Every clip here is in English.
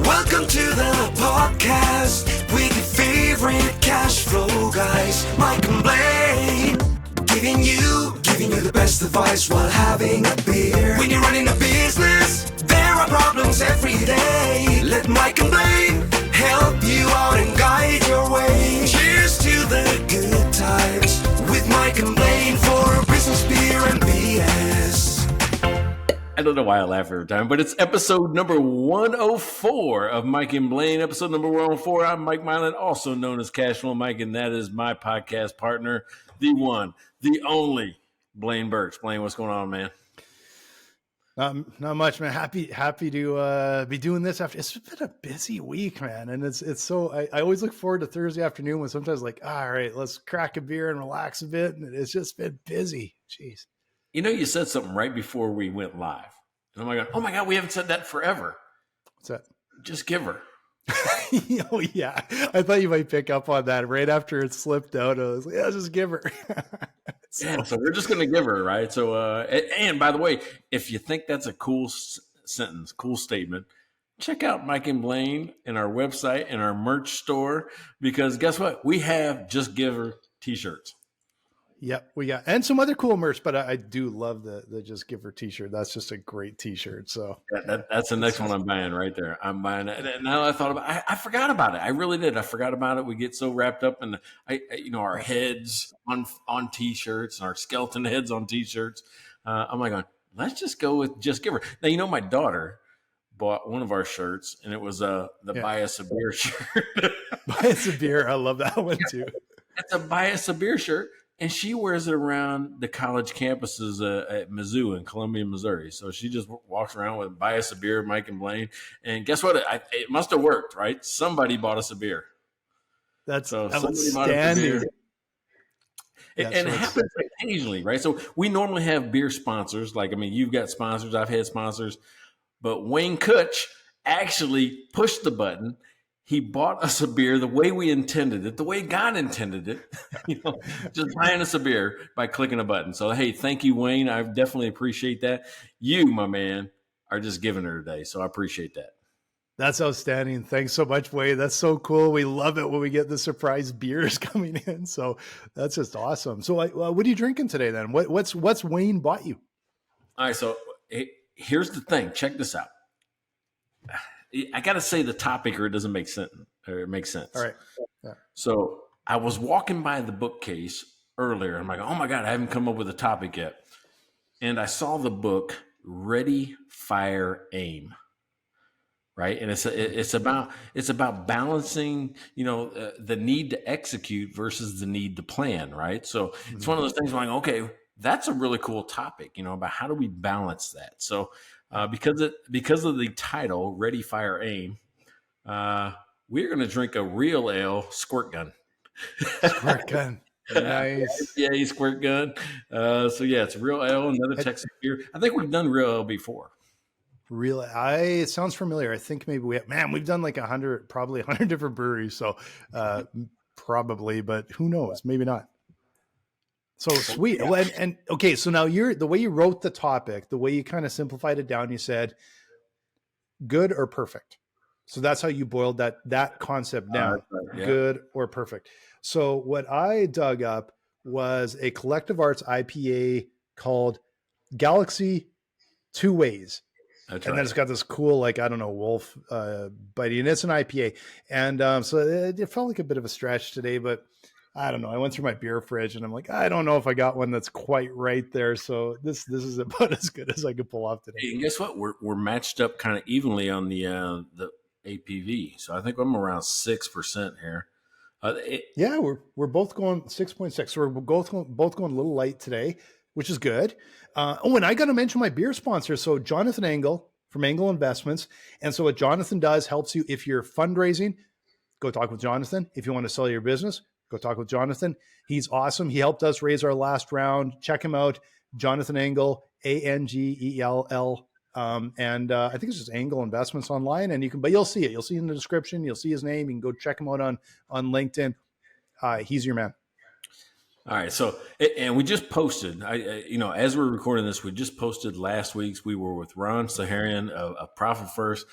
Welcome to the podcast with your favorite cash flow guys, Mike and Blaine. Giving you the best advice while having a beer. When you're running a business, there are problems every day. Let Mike and Blaine help you out and guide your way. Cheers to the good times with Mike and Blaine for business, beer, and BS. I don't know why I laugh every time, but it's episode number 104 of Mike and Blaine. Episode number 104. I'm Mike Blaine, also known as Cashflow Mike, and that is my podcast partner, the one, the only Blaine Burks. Blaine, what's going on, man? Not much, man. Happy to be doing this after. It's been a busy week, man, and it's so. I always look forward to Thursday afternoon when sometimes like, all right, let's crack a beer and relax a bit, and it's just been busy. Jeez. You know, you said something right before we went live. And I'm like, oh my God, we haven't said that forever. What's that? Just give her. Oh, yeah. I thought you might pick up on that right after it slipped out. I was like, yeah, just give her. So we're just going to give her, right? So, and by the way, if you think that's a cool sentence, cool statement, check out Mike and Blaine and our website and our merch store, because guess what? We have Just Give Her t-shirts. Yep, we got, and some other cool merch, but I do love the Just Give Her t-shirt. That's just a great t-shirt. So that's the next one I'm buying right there. I'm buying it. And now I thought about it, I forgot about it. I really did. I forgot about it. We get so wrapped up in our heads on t-shirts, our skeleton heads on t-shirts. I'm like, let's just go with Just Give Her. Now, my daughter bought one of our shirts, and it was the Buy Us a Beer shirt. Buy Us a Beer. I love that one too. It's a Buy Us a Beer shirt. And she wears it around the college campuses at Mizzou in Columbia, Missouri. So she just walks around with Buy Us a Beer, Mike and Blaine. And guess what? It must have worked, right? Somebody bought us a beer. That's so outstanding. And it happens occasionally, right? So we normally have beer sponsors. You've got sponsors. I've had sponsors. But Wayne Kutch actually pushed the button. He bought us a beer the way we intended it, the way God intended it, just buying us a beer by clicking a button. So, hey, thank you, Wayne. I definitely appreciate that. You, my man, are just giving her today. So I appreciate that. That's outstanding. Thanks so much, Wayne. That's so cool. We love it when we get the surprise beers coming in. So that's just awesome. So what are you drinking today then? What's Wayne bought you? All right. So here's the thing. Check this out. I got to say the topic or it doesn't make sense. Or it makes sense. All right. Yeah. So I was walking by the bookcase earlier. I'm like, oh my God, I haven't come up with a topic yet. And I saw the book Ready, Fire, Aim. Right. And it's about balancing, the need to execute versus the need to plan. Right. So it's one of those things where I'm like, okay, that's a really cool topic, about how do we balance that? So because of the title, Ready, Fire, Aim, we're going to drink a real ale Squirt gun. Squirt gun. Nice. Yeah, Squirt gun. It's real ale, another Texas beer. I think we've done real ale before. Really? It sounds familiar. I think maybe we've done like 100 different breweries. So probably, but who knows? Maybe not. So sweet. Yeah. And okay, so now the way you wrote the topic, the way you kind of simplified it down, you said good or perfect. So that's how you boiled that concept down. Yeah. Good or perfect. So what I dug up was a Collective Arts IPA called Galaxy Two Ways. That's and right. Then it's got this cool, wolf biting, and it's an IPA. And so it felt like a bit of a stretch today, but I don't know. I went through my beer fridge and I'm like, I don't know if I got one that's quite right there. So this is about as good as I could pull off today. Hey, and guess what? We're matched up kind of evenly on the APV. So I think I'm around 6% here. We're both going 6.6. So we're both going a little light today, which is good. And I got to mention my beer sponsor. So Jonathan Engel from Engel Investments. And so what Jonathan does helps you if you're fundraising, go talk with Jonathan. If you want to sell your business, go talk with Jonathan. He's awesome. He helped us raise our last round. Check him out. Jonathan Engel, Angell. And I think it's just Engel Investments online. And but you'll see it. You'll see it in the description. You'll see his name. You can go check him out on LinkedIn. He's your man. All right. So, and we just posted, as we're recording this, we just posted last week's. We were with Ron Saharian of Profit First.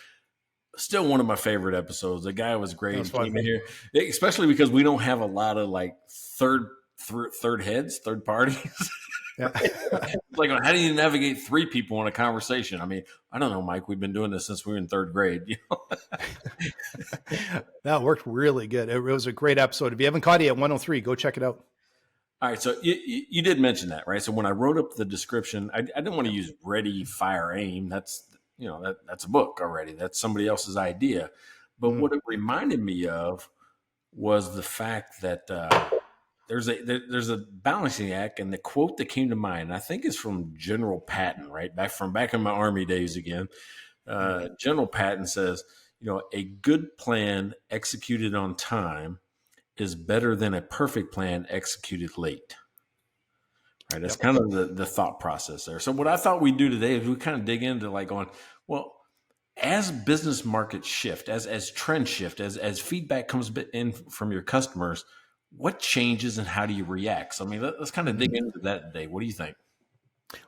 Still one of my favorite episodes. The guy was great. That's He came fun. in here, especially because we don't have a lot of like third heads, third parties. Yeah. Like, how do you navigate three people in a conversation? I mean, I don't know, Mike. We've been doing this since we were in third grade. You know? That worked really good. It was a great episode. If you haven't caught it at 103, go check it out. All right, so you did mention that, right? So when I wrote up the description, I didn't want to use Ready, Fire, Aim. That's that's a book already. That's somebody else's idea. But what it reminded me of was the fact that there's a balancing act, and the quote that came to mind, I think, is from General Patton, right? Back in my Army days again. General Patton says, a good plan executed on time is better than a perfect plan executed late. Right. That's kind of the thought process there. So what I thought we'd do today is we kind of dig into like going, well, as business markets shift, as trends shift, as feedback comes in from your customers, what changes and how do you react? So, I mean, let's kind of dig into that today. What do you think?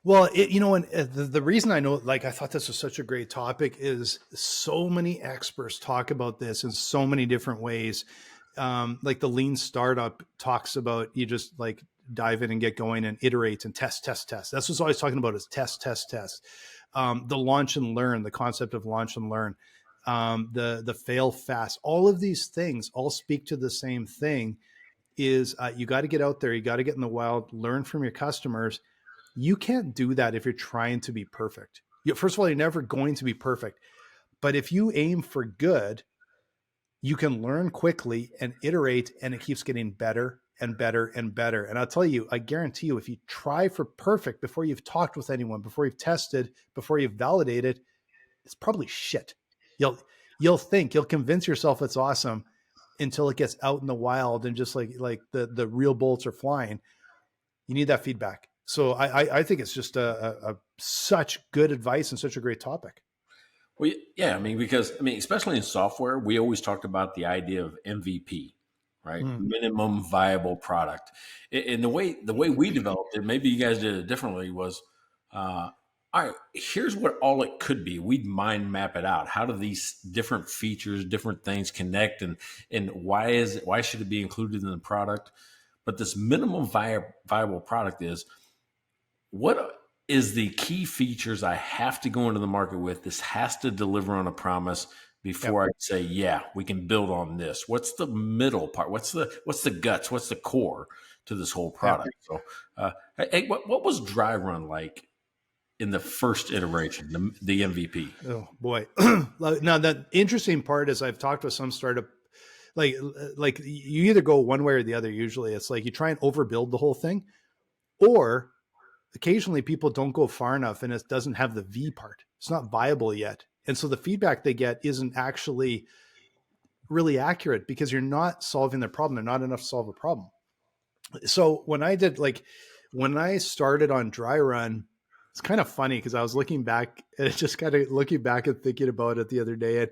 Well, and the reason I know, like, I thought this was such a great topic is so many experts talk about this in so many different ways. Like the lean startup talks about, you just like dive in and get going and iterate and test. That's what's always talking about is test. The launch and learn, the concept of launch and learn, the fail fast, all of these things all speak to the same thing is you got to get out there. You got to get in the wild, learn from your customers. You can't do that if you're trying to be perfect. First of all, you're never going to be perfect. But if you aim for good, you can learn quickly and iterate, and it keeps getting better and better and better. And I'll tell you, I guarantee you, if you try for perfect before you've talked with anyone, before you've tested, before you've validated, it's probably shit. You'll convince yourself it's awesome until it gets out in the wild and just like the real bullets are flying. You need that feedback. So I think it's just a such good advice and such a great topic. Well, yeah, I mean, because especially in software, we always talked about the idea of MVP, right? Minimum viable product. And the way we developed it, maybe you guys did it differently, was all right, here's what all it could be. We'd mind map it out. How do these different features, different things connect, and why should it be included in the product? But this minimum viable product is, what is the key features I have to go into the market with? This has to deliver on a promise before I say, yeah, we can build on this. What's the middle part? What's the guts? What's the core to this whole product? So, hey, what was Dry Run like in the first iteration, the MVP? Oh boy. Now the interesting part is I've talked with some startup, like you either go one way or the other. Usually it's like you try and overbuild the whole thing, or occasionally people don't go far enough and it doesn't have the V part. It's not viable yet. And so the feedback they get isn't actually really accurate because you're not solving their problem. They're not enough to solve a problem. So when I started on Dry Run, it's kind of funny because I was looking back and thinking about it the other day.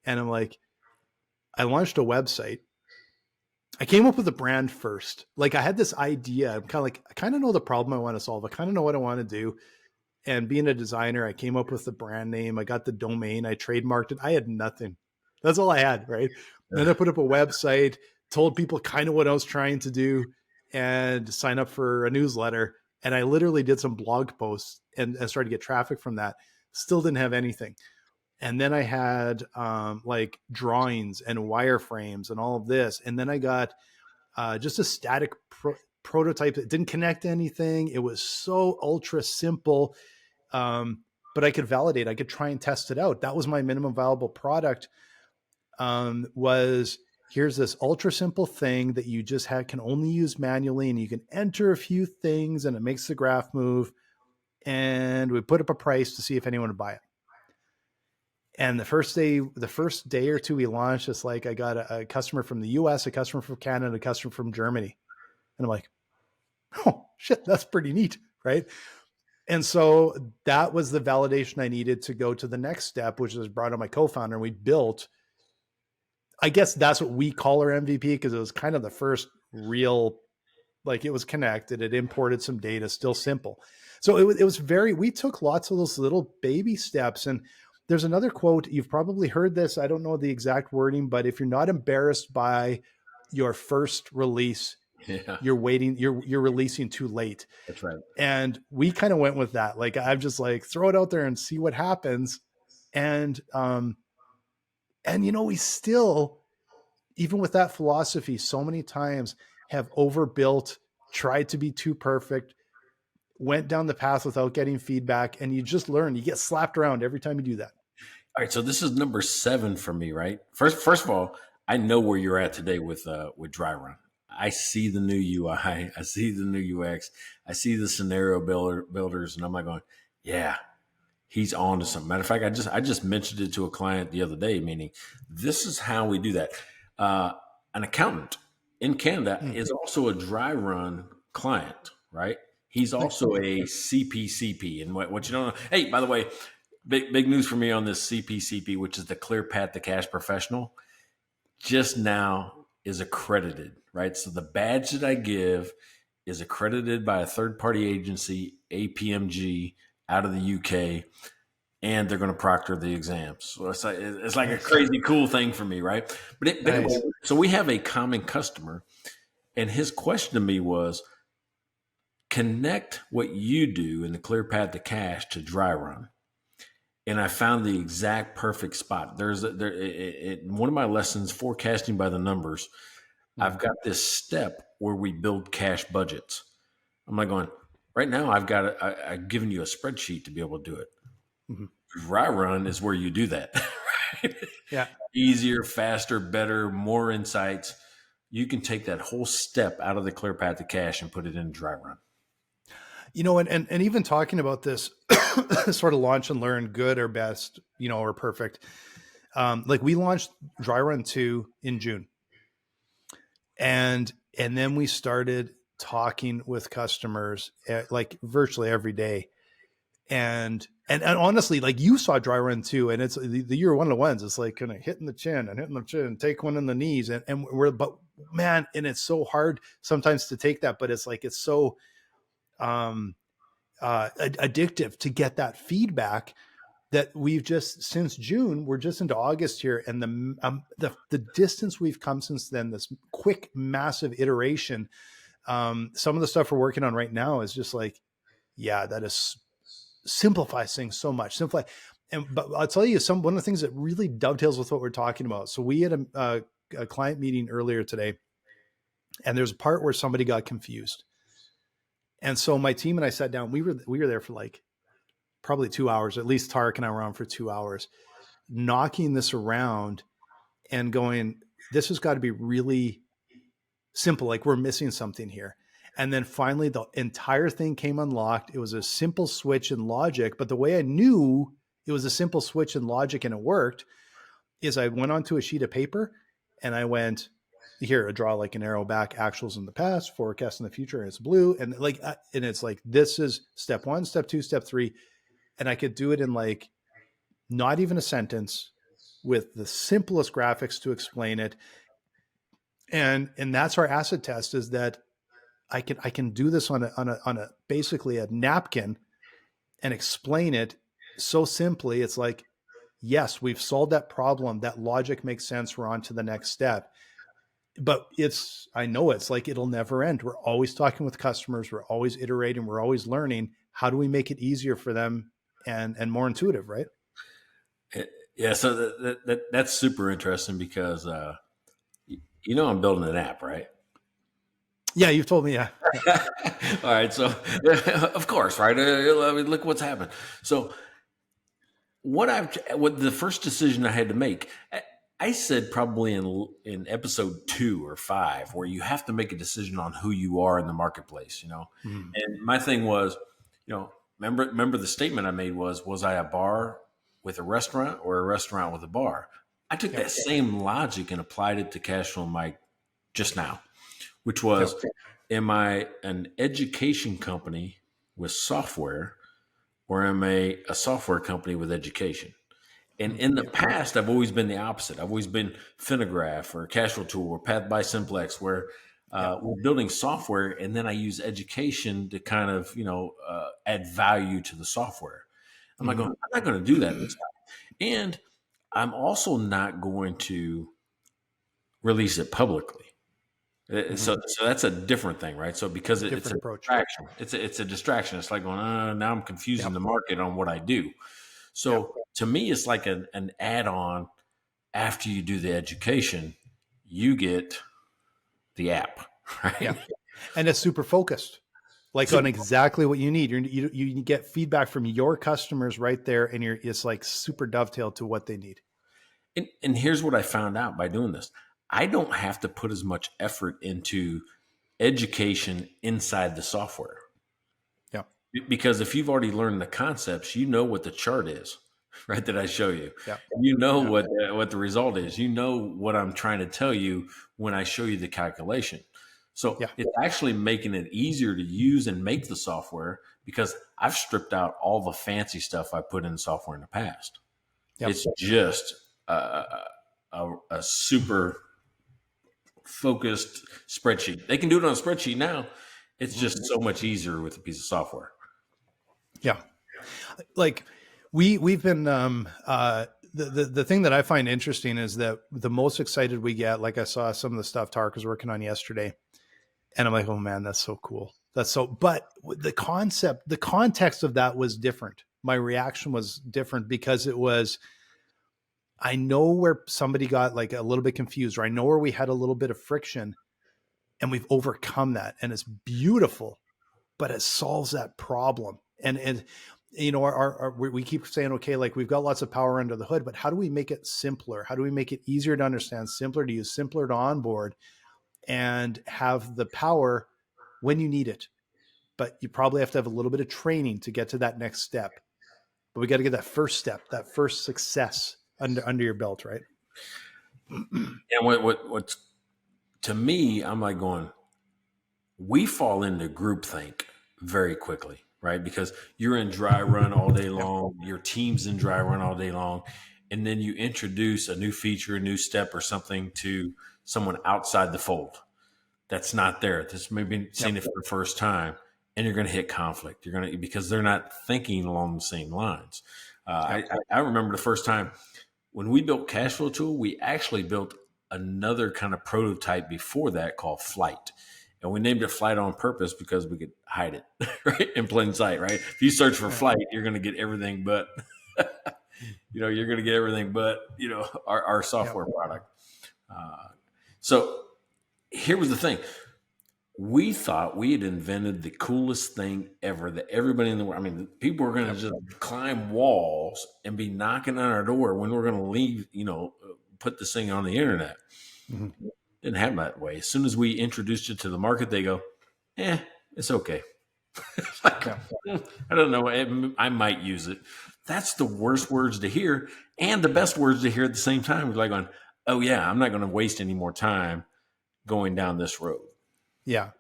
And I'm like, I launched a website. I came up with a brand first. Like I had this idea. I kind of know the problem I want to solve. I kind of know what I want to do. And being a designer, I came up with the brand name. I got the domain. I trademarked it. I had nothing. That's all I had, right? Then I put up a website, told people kind of what I was trying to do, and sign up for a newsletter. And I literally did some blog posts and started to get traffic from that. Still didn't have anything. And then I had like drawings and wireframes and all of this. And then I got just a static prototype that didn't connect to anything. It was so ultra simple, but I could validate. I could try and test it out. That was my minimum viable product. Was here's this ultra simple thing that you just can only use manually, and you can enter a few things, and it makes the graph move. And we put up a price to see if anyone would buy it. And the first day or two we launched, it's like I got a customer from the US, a customer from Canada, a customer from Germany. And I'm like, oh shit, that's pretty neat, right? And so that was the validation I needed to go to the next step, which was brought on my co-founder, and we built, I guess that's what we call our MVP, because it was kind of the first real, like it was connected, it imported some data, still simple. So it was we took lots of those little baby steps. And there's another quote. You've probably heard this. I don't know the exact wording, but if you're not embarrassed by your first release, Yeah, you're releasing too late. that's right. And we kind of went with that. Like, I'm just like, throw it out there and see what happens. And we still, even with that philosophy, so many times have overbuilt, tried to be too perfect, went down the path without getting feedback. And you just learn, you get slapped around every time you do that. All right, so this is number 7 for me, right? First of all, I know where you're at today with dry run. I see the new UI, I see the new UX, I see the scenario builders, and I'm like going, yeah, he's on to something. Matter of fact, I just mentioned it to a client the other day, meaning this is how we do that. An accountant in Canada is also a dry run client, right? He's also a CPCP. And what you don't know, hey, by the way, big news for me on this CPCP, which is the Clear Path to Cash Professional, just now is accredited, right? So the badge that I give is accredited by a third-party agency, APMG, out of the UK, and they're going to proctor the exams. So it's like a crazy cool thing for me, right? But anyway, so we have a common customer, and his question to me was, connect what you do in the Clear Path to Cash to dry run. And I found the exact perfect spot. One of my lessons, forecasting by the numbers, I've got this step where we build cash budgets. I'm like going, right now I've given you a spreadsheet to be able to do it. Mm-hmm. Dry run is where you do that. Right? Yeah. Easier, faster, better, more insights. You can take that whole step out of the Clear Path to Cash and put it in dry run. And even talking about this sort of launch and learn, good or best, or perfect. Like, we launched Dry Run 2 in June. And then we started talking with customers like virtually every day. And honestly, like, you saw Dry Run 2, and it's the year one of the ones. It's like kind of hitting the chin, take one in the knees. And it's so hard sometimes to take that, but it's like, it's so addictive to get that feedback that we've just, since June, we're just into August here. And the distance we've come since then, this quick, massive iteration. Some of the stuff we're working on right now is just like, yeah, that is simplifies things so much. But I'll tell you one of the things that really dovetails with what we're talking about. So we had a client meeting earlier today, and there's a part where somebody got confused. And so my team and I sat down, we were there for like probably 2 hours, at least Tarek and I were on for 2 hours, knocking this around and going, this has got to be really simple. Like, we're missing something here. And then finally the entire thing came unlocked. It was a simple switch in logic, but the way I knew it was a simple switch in logic and it worked is I went onto a sheet of paper and I went, here, I draw like an arrow back, actuals in the past, forecast in the future, and it's blue. And it's like, this is step 1, step 2, step 3. And I could do it in like not even a sentence with the simplest graphics to explain it. And that's our acid test, is that I can do this on a basically a napkin and explain it so simply. It's like, yes, we've solved that problem. That logic makes sense. We're on to the next step. But I know it's like, it'll never end. We're always talking with customers. We're always iterating. We're always learning. How do we make it easier for them and more intuitive, right? Yeah. So that's super interesting because, I'm building an app, right? Yeah, you've told me. Yeah. All right. So, of course, right? Look what's happened. So, what the first decision I had to make, I said probably in episode 2 or 5, where you have to make a decision on who you are in the marketplace, And my thing was, remember the statement I made was I a bar with a restaurant or a restaurant with a bar? I took that same logic and applied it to Cashflow Mike just now, which was, am I an education company with software, or am I a software company with education? And in the past, I've always been the opposite. I've always been Finagraph or Cashflow Tool or Path by Simplex, where we're building software, and then I use education to kind of, add value to the software. I'm not going to do that this time. And I'm also not going to release it publicly. So that's a different thing, right? So because it's a Different approach. distraction, it's a distraction. It's like going, now I'm confusing Yep. the market on what I do. So to me, it's like an add-on. After you do the education, you get the app, right? Yeah. And it's super focused, like on exactly what you need. You get feedback from your customers right there, and it's like super dovetailed to what they need. And here's what I found out by doing this. I don't have to put as much effort into education inside the software. Yeah. Because if you've already learned the concepts, you know what the chart is, right? That I show you. Yeah. You know what the result is. You know what I'm trying to tell you when I show you the calculation. So it's actually making it easier to use and make the software because I've stripped out all the fancy stuff I put in software in the past. Yep. It's just a super focused spreadsheet. They can do it on a spreadsheet now. It's just so much easier with a piece of software. Yeah. Like we've been, the thing that I find interesting is that the most excited we get, like I saw some of the stuff Tarek was working on yesterday, and I'm like, oh man, that's so cool. But the context of that was different. My reaction was different because I know where somebody got like a little bit confused, or I know where we had a little bit of friction, and we've overcome that, and it's beautiful, but it solves that problem. And you know, we keep saying, okay, like we've got lots of power under the hood, but how do we make it simpler? How do we make it easier to understand, simpler to use, simpler to onboard, and have the power when you need it? But you probably have to have a little bit of training to get to that next step. But we got to get that first step, that first success under your belt, right? And what's to me, I'm like going, we fall into groupthink very quickly, right? Because you're in dry run all day long, your team's in dry run all day long, and then you introduce a new feature, a new step, or something to someone outside the fold that's not there. That's maybe seeing it for the first time, and you're going to hit conflict. You're going to because they're not thinking along the same lines. I remember the first time when we built Cash Flow Tool, we actually built another kind of prototype before that called Flight. And we named it Flight on purpose because we could hide it, right? In plain sight, right? If you search for Flight, you're going to get everything but, you're going to get everything but, our software product. So here was the thing. We thought we had invented the coolest thing ever that everybody in the world, people were going to just climb walls and be knocking on our door when we're going to leave, put this thing on the internet. Mm-hmm. Didn't happen that way. As soon as we introduced it to the market, they go, it's okay. I don't know. I might use it. That's the worst words to hear and the best words to hear at the same time. We're like going, oh yeah, I'm not going to waste any more time going down this road. Yeah.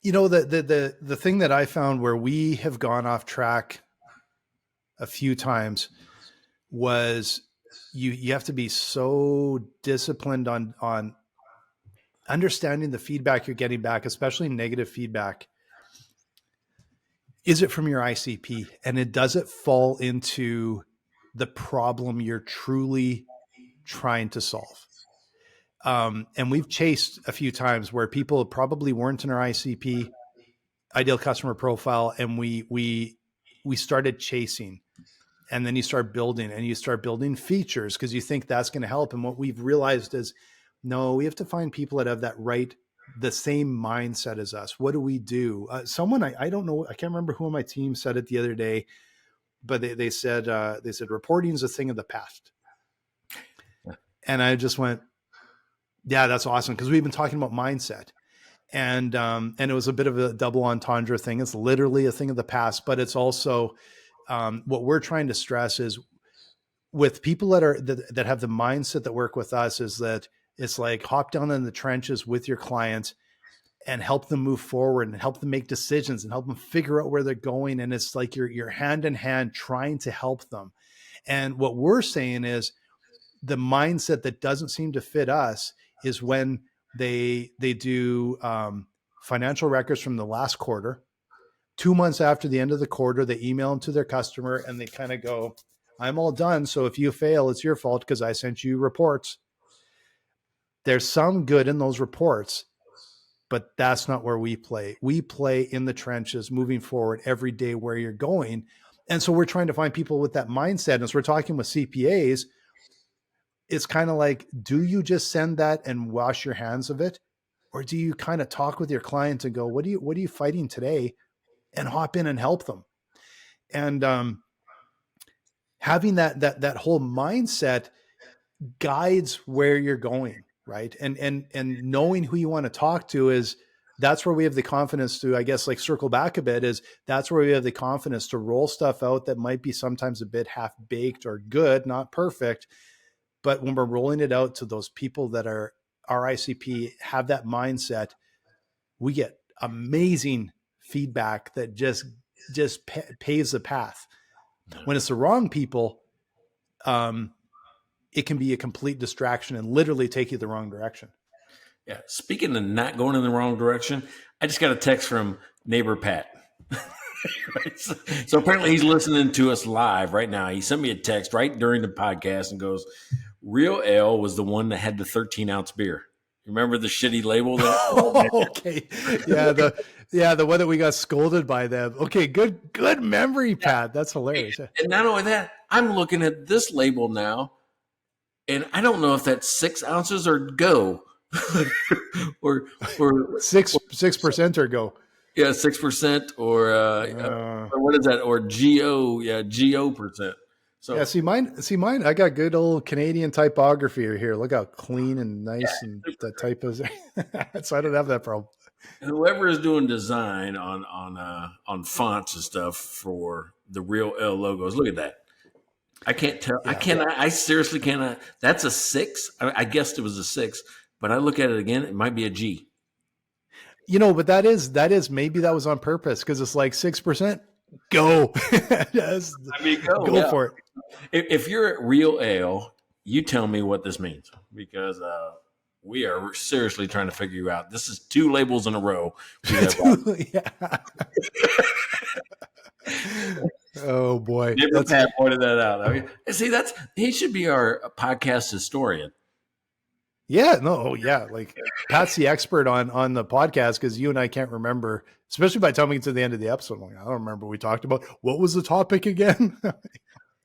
The thing that I found where we have gone off track a few times was you have to be so disciplined on understanding the feedback you're getting back, especially negative feedback. Is it from your ICP? And does it fall into the problem you're truly trying to solve? And we've chased a few times where people probably weren't in our ICP, ideal customer profile, and we started chasing. And then you start building features because you think that's going to help. And what we've realized is, no, we have to find people that have the same mindset as us. What do we do? Someone, I don't know, I can't remember who on my team said it the other day, but they said reporting is a thing of the past. And I just went, yeah, that's awesome. Because we've been talking about mindset, and it was a bit of a double entendre thing. It's literally a thing of the past, but it's also what we're trying to stress is with people that have the mindset that work with us is that it's like hop down in the trenches with your clients and help them move forward and help them make decisions and help them figure out where they're going. And it's like you're hand in hand trying to help them. And what we're saying is the mindset that doesn't seem to fit us is when they do financial records from the last quarter. 2 months after the end of the quarter, they email them to their customer and they kind of go, I'm all done. So if you fail, it's your fault because I sent you reports. There's some good in those reports, but that's not where we play. We play in the trenches, moving forward every day where you're going. And so we're trying to find people with that mindset. As we're talking with CPAs, it's kind of like, do you just send that and wash your hands of it? Or do you kind of talk with your clients and go, what are you fighting today? And hop in and help them. And having that whole mindset guides where you're going, right? And knowing who you want to talk to that's where we have the confidence to, I guess, like circle back a bit, is that's where we have the confidence to roll stuff out that might be sometimes a bit half baked or good, not perfect. But when we're rolling it out to those people that are our ICP, have that mindset, we get amazing feedback that just paves the path. When it's the wrong people, it can be a complete distraction and literally take you the wrong direction. Yeah. Speaking of not going in the wrong direction, I just got a text from neighbor Pat. Right? So apparently he's listening to us live right now. He sent me a text right during the podcast and goes, Real Ale was the one that had the 13-ounce beer. Remember the shitty label? Okay. Yeah. The one that we got scolded by them. Okay. Good memory, Pat. That's hilarious. And not only that, I'm looking at this label now, and I don't know if that's 6 ounces or go. or 6% or go. Yeah, 6% or what is that? Or GO, GO percent. So yeah, see mine. I got good old Canadian typography here. Look how clean and nice and the type is. So I don't have that problem. Whoever is doing design on fonts and stuff for the Real L logos, look at that. I can't tell. Yeah. I seriously cannot. That's a 6. I guessed it was a 6, but I look at it again. It might be a G. But that is maybe that was on purpose, because it's like 6%. Go. Go for it. If you're at Real Ale, you tell me what this means, because we are seriously trying to figure you out. This is 2 labels in a row. Oh boy. Pat pointed that out. I mean, see, he should be our podcast historian. Yeah, no, yeah. Like Pat's the expert on the podcast, because you and I can't remember, especially by the time we get to the end of the episode. Like, I don't remember what we talked about. What was the topic again?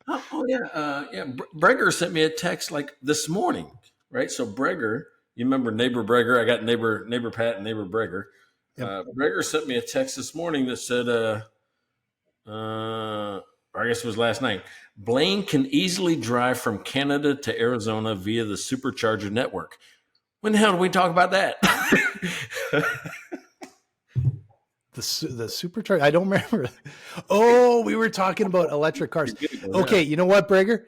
Breger sent me a text like this morning, right? So Breger, you remember neighbor Breger? I got neighbor Pat and neighbor Breger. Yep. Breger sent me a text this morning that said, I guess it was last night. Blaine can easily drive from Canada to Arizona via the supercharger network. When the hell did we talk about that? The supercharger? I don't remember. Oh, we were talking about electric cars. Okay, you know what, Breger?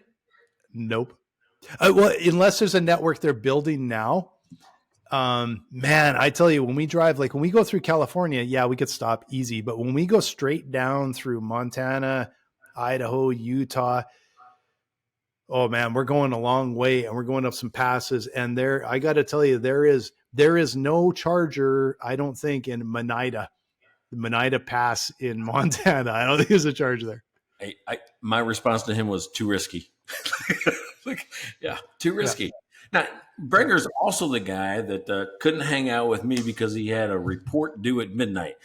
Nope. Well, unless there's a network they're building now. Man, I tell you, when we drive, like when we go through California, yeah, we could stop easy. But when we go straight down through Montana, Idaho, Utah, oh man, we're going a long way, and we're going up some passes. And I got to tell you, there is no charger, I don't think, in the Monida Pass in Montana. I don't think there's a charger there. My response to him was too risky. Too risky. Yeah. Now, Breger's also the guy that couldn't hang out with me because he had a report due at midnight.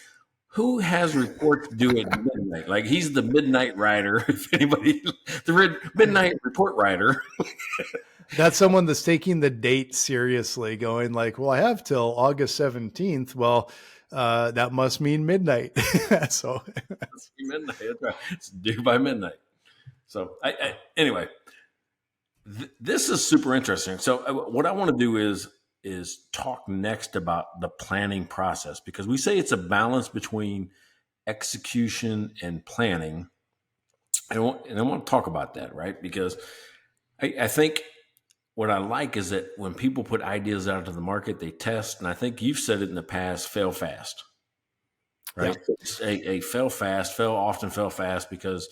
Who has reports due at midnight? Like, he's the midnight rider. If anybody, the midnight report rider. That's someone that's taking the date seriously, going like, well, I have till August 17th. Well, that must mean midnight. So it's midnight. That's right. It's due by midnight. So anyway, this is super interesting. So what I want to do is talk next about the planning process, because we say it's a balance between execution and planning. And I want to talk about that, right? Because I think what I like is that when people put ideas out into the market, they test. And I think you've said it in the past, fail fast, right? Yeah. Fail fast, because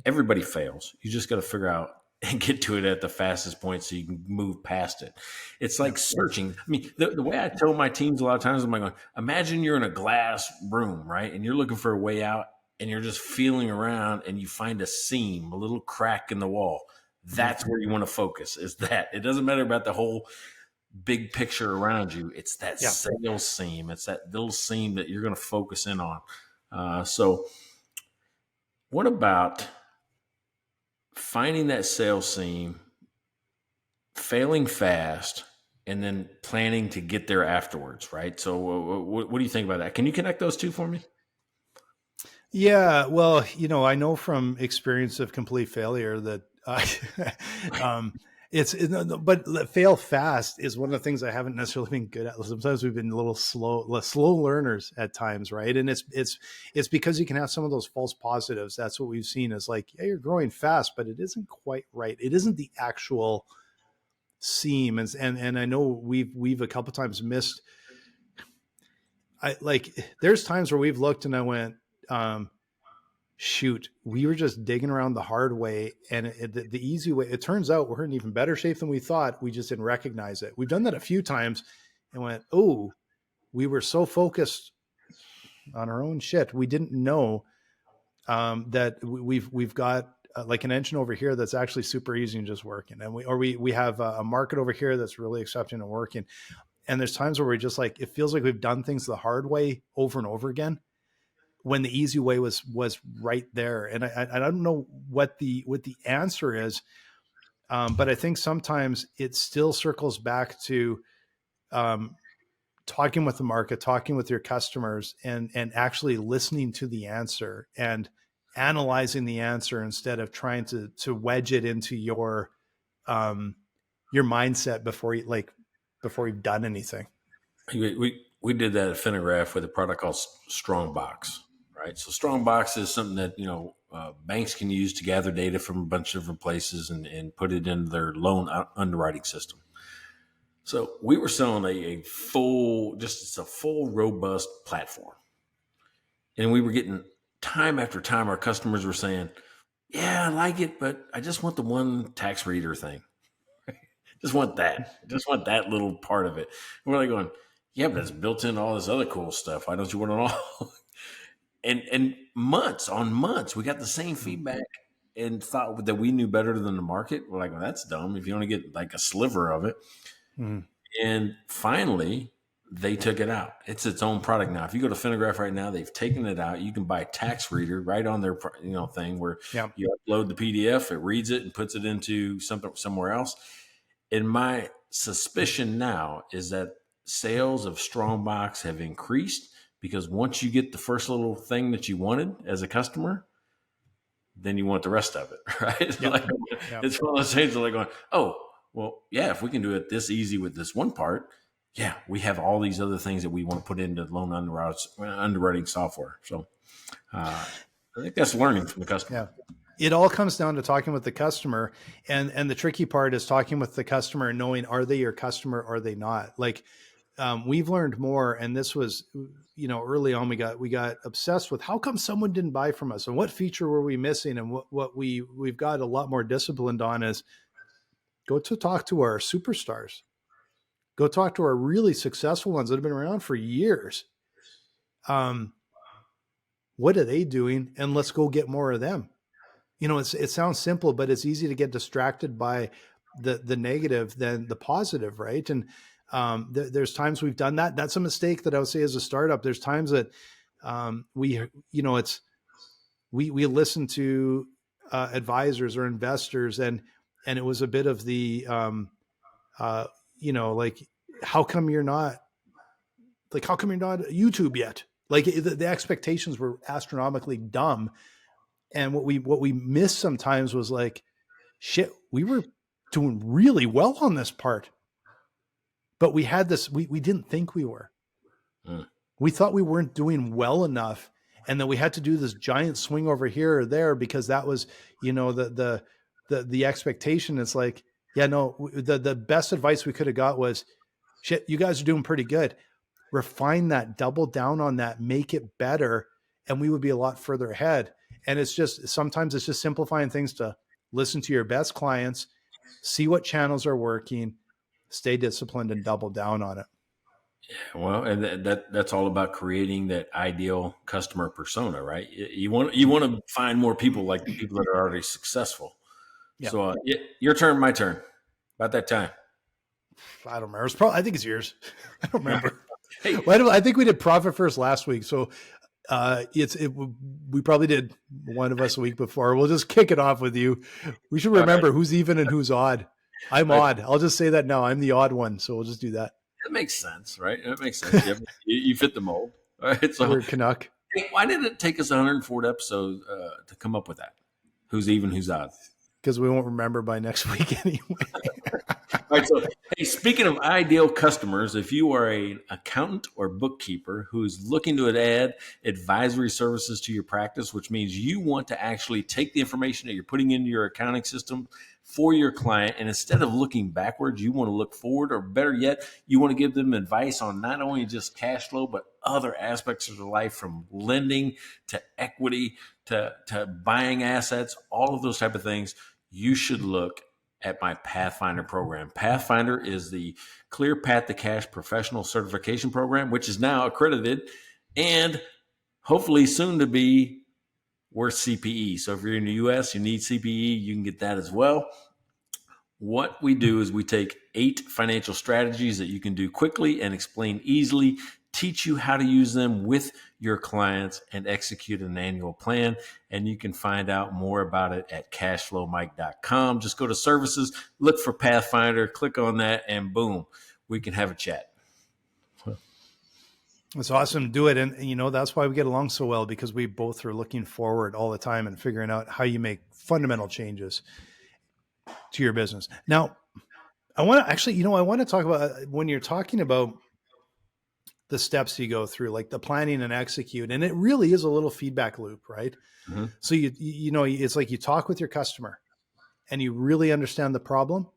everybody fails. You just got to figure out and get to it at the fastest point so you can move past it. It's like searching. I mean, the way I tell my teams a lot of times, I'm like, imagine you're in a glass room, right? And you're looking for a way out, and you're just feeling around and you find a seam, a little crack in the wall. That's where you want to focus, is that. It doesn't matter about the whole big picture around you. It's that sales seam. It's that little seam that you're going to focus in on. So what about finding that sales seam, failing fast, and then planning to get there afterwards, right? So what do you think about that? Can you connect those two for me? Yeah, well, I know from experience of complete failure that but fail fast is one of the things I haven't necessarily been good at. Sometimes we've been a little slow learners at times, right? And it's because you can have some of those false positives. That's what we've seen is like, yeah, you're growing fast, but it isn't quite right. It isn't the actual seam, and I know we've a couple times missed. There's times where we've looked and I went, shoot, we were just digging around the hard way, and the easy way, it turns out we're in even better shape than we thought. We just didn't recognize it. We've done that a few times and went, oh, we were so focused on our own shit. We didn't know that we've got like an engine over here that's actually super easy and just working. And we have a market over here that's really accepting and working. And there's times where we're just like, it feels like we've done things the hard way over and over again, when the easy way was right there. And I don't know what the answer is. But I think sometimes it still circles back to talking with the market, talking with your customers, and actually listening to the answer and analyzing the answer instead of trying to wedge it into your mindset before you've done anything. We did that at Finnegraph with a product called Strongbox, right? So Strongbox is something that, banks can use to gather data from a bunch of different places and put it in their loan underwriting system. So we were selling a full robust platform. And we were getting time after time, our customers were saying, yeah, I like it, but I just want the one tax reader thing. Just want that little part of it. And we're like going, yeah, but it's built into all this other cool stuff. Why don't you want it all? and months on months, we got the same feedback and thought that we knew better than the market. We're like, well, that's dumb if you only get like a sliver of it. Mm. And finally, they took it out. It's its own product now. If you go to Finnegraph right now, they've taken it out. You can buy a tax reader right on their thing where you upload the PDF, it reads it and puts it into somewhere else. And my suspicion now is that sales of Strongbox have increased because once you get the first little thing that you wanted as a customer, then you want the rest of it, right? Yep. It's one of those things like going, oh, well, yeah, if we can do it this easy with this one part, yeah, we have all these other things that we want to put into loan underwriting software. So I think that's learning from the customer. Yeah. It all comes down to talking with the customer. And the tricky part is talking with the customer and knowing, are they your customer or are they not? Like we've learned more. And this was, early on, we got obsessed with how come someone didn't buy from us and what feature were we missing? And what we've got a lot more disciplined on is go to talk to our superstars. Go talk to our really successful ones that have been around for years. What are they doing? And let's go get more of them. It sounds simple, but it's easy to get distracted by the negative than the positive, right? And there's times we've done that. That's a mistake that I would say as a startup. There's times that we listen to advisors or investors, and it was a bit of the how come you're not YouTube yet? Like the expectations were astronomically dumb. And what we missed sometimes was like, shit, we were doing really well on this part, but we had this, we didn't think we were. We thought we weren't doing well enough. And then we had to do this giant swing over here or there because that was, the expectation. It's like, yeah, no, the best advice we could have got was, shit, you guys are doing pretty good. Refine that, double down on that, make it better. And we would be a lot further ahead. And sometimes it's just simplifying things to listen to your best clients, see what channels are working, stay disciplined and double down on it. Well, and that's all about creating that ideal customer persona, right? You want to find more people like the people that are already successful. Yeah. So your turn, my turn. About that time. I don't remember. It's probably, I think it's yours. I don't remember. Hey, Well, I think we did profit first last week. So we probably did one of us a week before. We'll just kick it off with you. We should remember who's even and who's odd. I'm odd. I'll just say that now. I'm the odd one. So we'll just do that. that makes sense, right? That makes sense. You fit the mold. All right. So We're Canuck. hey, why did it take us 104 episodes to come up with that? Who's even, who's odd? Because we won't remember by next week anyway. All right. So, hey, speaking of ideal customers, if you are an accountant or bookkeeper who's looking to add advisory services to your practice, which means you want to actually take the information that you're putting into your accounting system for your client, and instead of looking backwards, you want to look forward, or better yet, you want to give them advice on not only just cash flow, but other aspects of their life, from lending to equity to buying assets, all of those type of things. You should look at my Pathfinder program. Pathfinder is the Clear Path to Cash Professional Certification Program, which is now accredited and hopefully soon to be worth CPE. So if you're in the US, you need CPE, you can get that as well. What we do is we take 8 financial strategies that you can do quickly and explain easily, teach you how to use them with your clients, and execute an annual plan. And you can find out more about it at cashflowmike.com. Just go to services, look for Pathfinder, click on that, and boom, we can have a chat. It's awesome. Do it. And, that's why we get along so well, because we both are looking forward all the time and figuring out how you make fundamental changes to your business. Now, I want to talk about when you're talking about the steps you go through, like the planning and execute. And it really is a little feedback loop, right? Mm-hmm. So it's like you talk with your customer and you really understand the problem.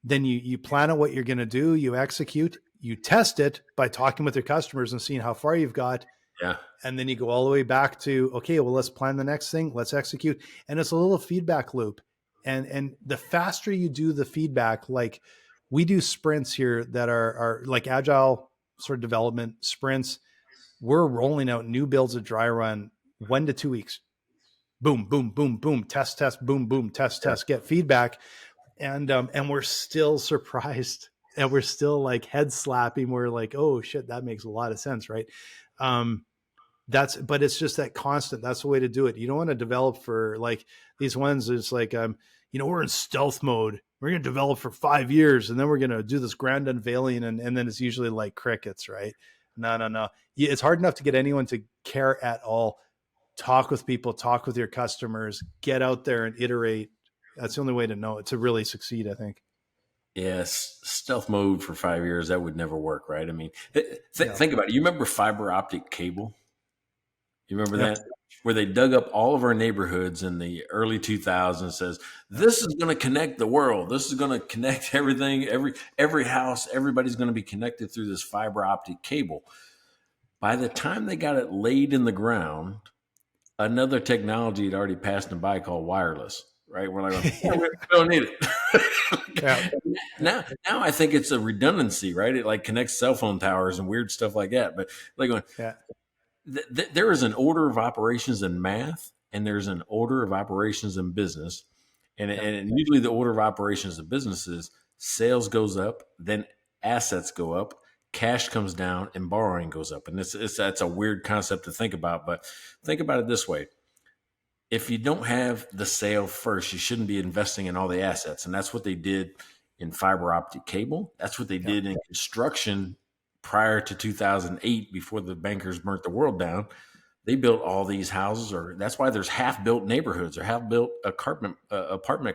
Then you plan out what you're going to do, you execute, you test it by talking with your customers and seeing how far you've got. Yeah. And then you go all the way back to, okay, well, let's plan the next thing. Let's execute. And it's a little feedback loop. And the faster you do the feedback, like we do sprints here that are like agile sort of development sprints. We're rolling out new builds of dry run 1 to 2 weeks. Boom, boom, boom, boom, test, boom, boom, test, get feedback. And we're still surprised, and we're still like head slapping. We're like, oh shit, that makes a lot of sense. Right. But it's just that constant, that's the way to do it. You don't want to develop for like these ones. It's like, we're in stealth mode. We're going to develop for 5 years and then we're going to do this grand unveiling. And then it's usually like crickets, right? No. It's hard enough to get anyone to care at all. Talk with people, talk with your customers, get out there and iterate. That's the only way to know it, to really succeed, I think. Yes, stealth mode for 5 years, that would never work, right? I mean, think about it. You remember fiber optic cable? You remember that? Where they dug up all of our neighborhoods in the early 2000s, says, this is going to connect the world. This is going to connect everything, every house, everybody's going to be connected through this fiber optic cable. By the time they got it laid in the ground, another technology had already passed them by called wireless, right? We're like, we don't need it. Now I think it's a redundancy, right? It like connects cell phone towers and weird stuff like that. But like going, there is an order of operations in math, and there's an order of operations in business. And usually the order of operations of business is sales goes up, then assets go up, cash comes down, and borrowing goes up. And that's a weird concept to think about, but think about it this way. If you don't have the sale first, you shouldn't be investing in all the assets. And that's what they did in fiber optic cable. That's what they did in construction prior to 2008, before the bankers burnt the world down. They built all these houses, or that's why there's half-built neighborhoods or half-built apartment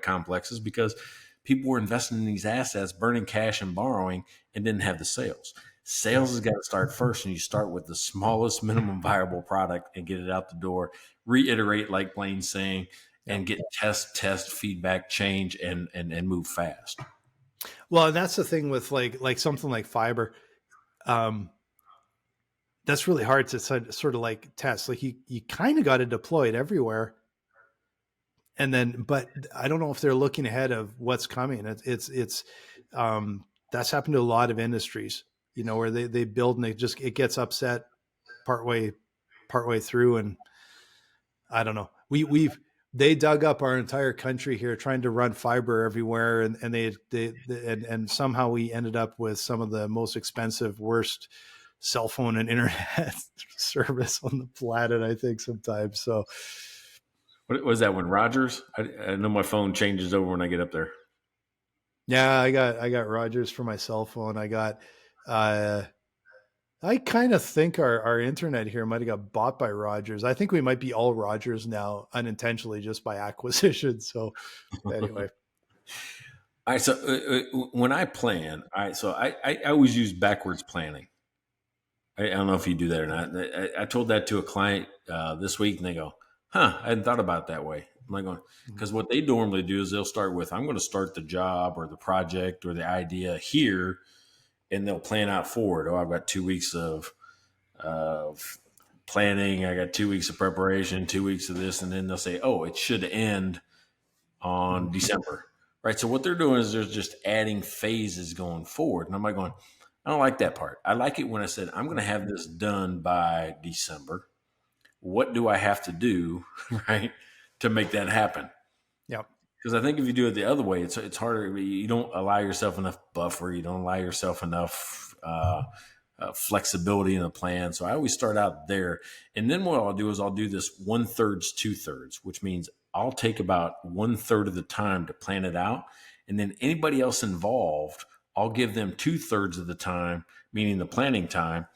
complexes, because people were investing in these assets, burning cash and borrowing, and didn't have the sales. Sales has got to start first, and you start with the smallest minimum viable product and get it out the door. Reiterate, like Blaine's saying, and get test, feedback, change, and move fast. Well, and that's the thing with like something like fiber. That's really hard to sort of like test. Like you kind of got to deploy it everywhere. And then, but I don't know if they're looking ahead of what's coming. It's that's happened to a lot of industries. where they build and it gets upset partway through. And I don't know, they dug up our entire country here trying to run fiber everywhere. And somehow we ended up with some of the most expensive, worst cell phone and internet service on the planet, I think sometimes. So what was that one? Rogers? I know my phone changes over when I get up there. Yeah, I got Rogers for my cell phone. I kind of think our internet here might have got bought by Rogers. I think we might be all Rogers now unintentionally just by acquisition. So anyway. All right. So when I plan, all right, so I always use backwards planning. I don't know if you do that or not. I told that to a client this week and they go, I hadn't thought about it that way. I'm like going, because what they normally do is they'll start with, I'm going to start the job or the project or the idea here, and they'll plan out forward. Oh, I've got 2 weeks of planning. I got 2 weeks of preparation, 2 weeks of this. And then they'll say, oh, it should end on December. Right. So what they're doing is they're just adding phases going forward. And I'm like going, I don't like that part. I like it when I said, I'm going to have this done by December. What do I have to do, right, to make that happen? Yep. Because I think if you do it the other way, it's harder. You don't allow yourself enough buffer. You don't allow yourself enough flexibility in the plan. So I always start out there. And then what I'll do is I'll do this 1/3, 2/3, which means I'll take about 1/3 of the time to plan it out. And then anybody else involved, I'll give them 2/3 of the time, meaning the planning time,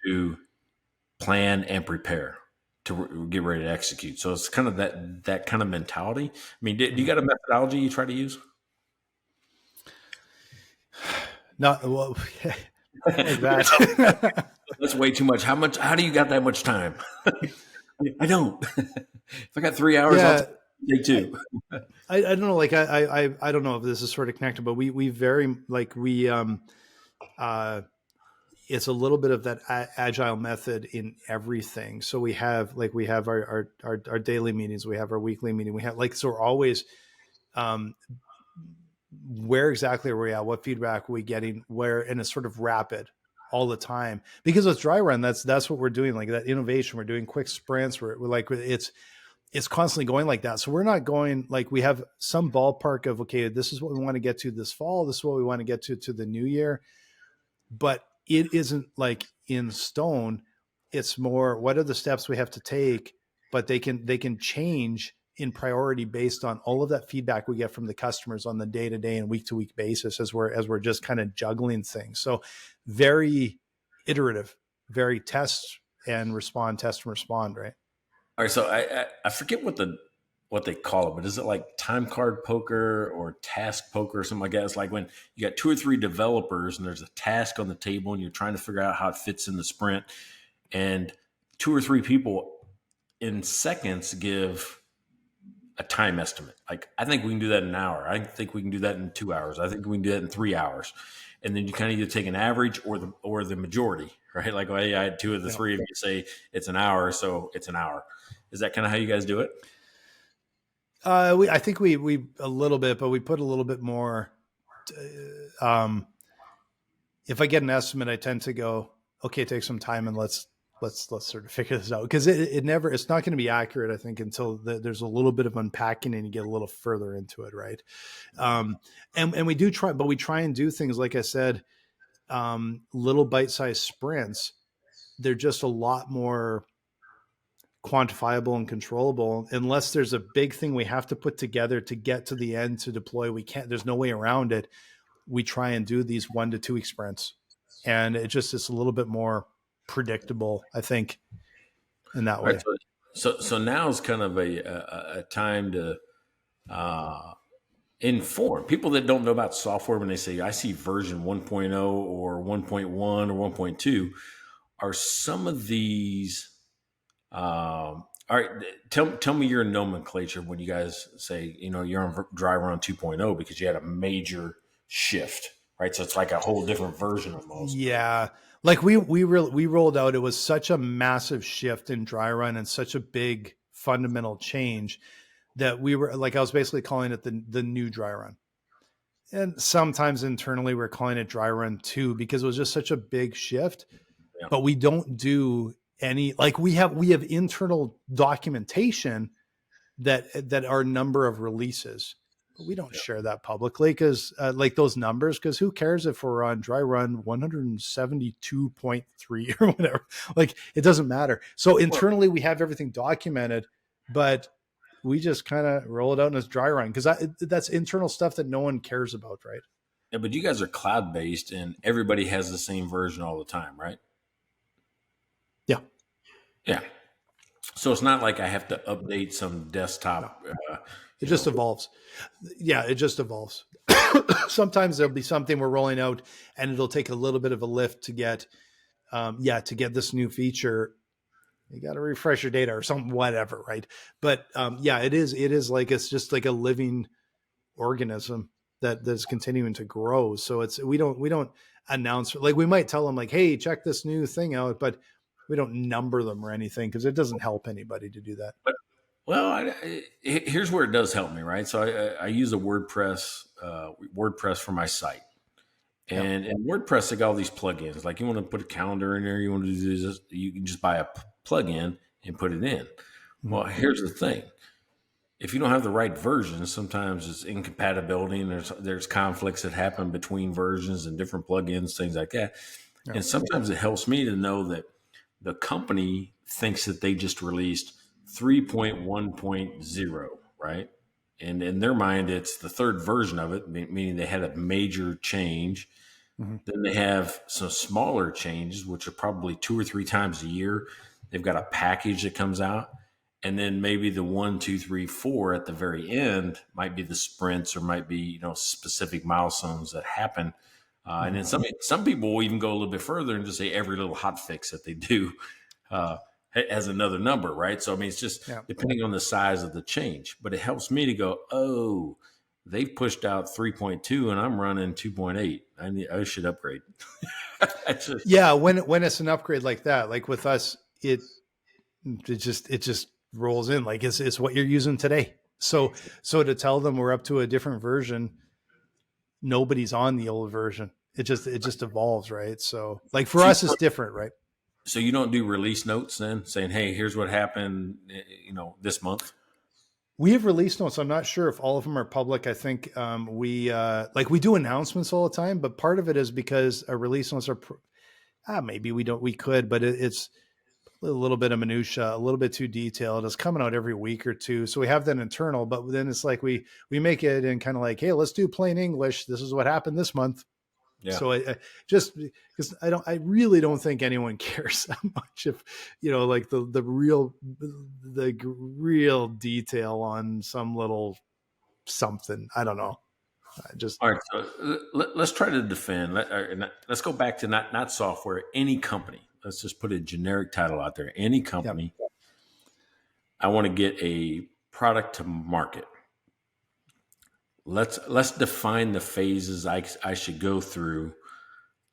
to plan and prepare to get ready to execute. So it's kind of that kind of mentality. I mean, do you got a methodology you try to use? Not well, like that. That's way too much. How do you got that much time? I don't. If I got 3 hours, I'll take 2. I don't know. Like I don't know if this is sort of connected, but we very like it's a little bit of that agile method in everything. So we have our daily meetings, we have our weekly meeting, we have so we're always, where exactly are we at? What feedback are we getting? Where, and it's sort of rapid all the time because it's dry run. That's what we're doing. Like that innovation, we're doing quick sprints. We're like, it's constantly going like that. So we're not going like we have some ballpark of, okay, this is what we want to get to this fall. This is what we want to get to the new year. But it isn't like in stone. It's more, what are the steps we have to take, but they can change in priority based on all of that feedback we get from the customers on the day-to-day and week-to-week basis as we're just kind of juggling things. So very iterative, very test and respond, right? All right. So I forget what they call it, but is it like time card poker or task poker or something like that? It's like when you got 2 or 3 developers and there's a task on the table and you're trying to figure out how it fits in the sprint, and 2 or 3 people in seconds give a time estimate. Like, I think we can do that in an hour. I think we can do that in 2 hours. I think we can do that in 3 hours. And then you kind of either take an average or the majority, right? Like, well, I had 2 of the 3 of you say it's an hour, so it's an hour. Is that kind of how you guys do it? I think we a little bit, but we put a little bit more. If I get an estimate, I tend to go, okay, take some time and let's sort of figure this out, because it's not going to be accurate, I think, until there's a little bit of unpacking and you get a little further into it, right? And we do try, but we try and do things like I said, little bite-sized sprints. They're just a lot more quantifiable and controllable. Unless there's a big thing we have to put together to get to the end to deploy, there's no way around it. We try and do these 1 to 2 week sprints, and it's a little bit more predictable, I think, in that way. Right, so now is kind of a time to inform people that don't know about software. When they say, I see version 1.0 or 1.1 or 1.2, are some of these all right, tell me your nomenclature when you guys say, you're on dry run 2.0 because you had a major shift, right? So it's like a whole different version almost. Yeah. Like we rolled out, it was such a massive shift in dry run and such a big fundamental change that we were like, I was basically calling it the new dry run. And sometimes internally we're calling it dry run too, because it was just such a big shift. Yeah. But we don't do any, like we have internal documentation that our number of releases, but we don't share that publicly because like those numbers, because who cares if we're on dry run 172.3 or whatever, like it doesn't matter. So internally we have everything documented, but we just kind of roll it out as dry run because that's internal stuff that no one cares about, right? Yeah, but you guys are cloud based and everybody has the same version all the time, right? Yeah. Yeah. So it's not like I have to update some desktop. It just evolves. Yeah, it just evolves. Sometimes there'll be something we're rolling out and it'll take a little bit of a lift to get, to get this new feature. You got to refresh your data or something, whatever, right? But it is like it's just like a living organism that's continuing to grow. So we don't announce, like we might tell them like, hey, check this new thing out, but we don't number them or anything because it doesn't help anybody to do that. Well, here's where it does help me, right? So I use a WordPress for my site. And in WordPress, I got all these plugins. Like you want to put a calendar in there, you want to do this, you can just buy a plugin and put it in. Well, here's the thing. If you don't have the right version, sometimes it's incompatibility and there's conflicts that happen between versions and different plugins, things like that. Yeah. And sometimes it helps me to know that the company thinks that they just released 3.1.0, right? And in their mind, it's the third version of it, meaning they had a major change. Mm-hmm. Then they have some smaller changes, which are probably 2 or 3 times a year. They've got a package that comes out. And then maybe the 1, 2, 3, 4 at the very end might be the sprints or might be, specific milestones that happen. And then some people will even go a little bit further and just say every little hot fix that they do has another number, right? So, I mean, it's just depending on the size of the change. But it helps me to go, oh, they've pushed out 3.2 and I'm running 2.8. I should upgrade. When it's an upgrade like that, like with us, it just rolls in like it's what you're using today. So to tell them we're up to a different version, nobody's on the old version. It just evolves, right? So like for us, it's different, right? So you don't do release notes then saying, hey, here's what happened, this month? We have release notes. I'm not sure if all of them are public. I think we do announcements all the time, but part of it is because release notes are maybe we could, but it's a little bit of minutia, a little bit too detailed. It's coming out every week or two. So we have that internal, but then it's like we make it in kind of like, hey, let's do plain English. This is what happened this month. Yeah. So I just because I really don't think anyone cares that much if, like the real detail on some little something. I don't know. All right. So let's try to defend. Let's go back to not software, any company. Let's just put a generic title out there. Any company. Yep. I want to get a product to market. Let's define the phases I should go through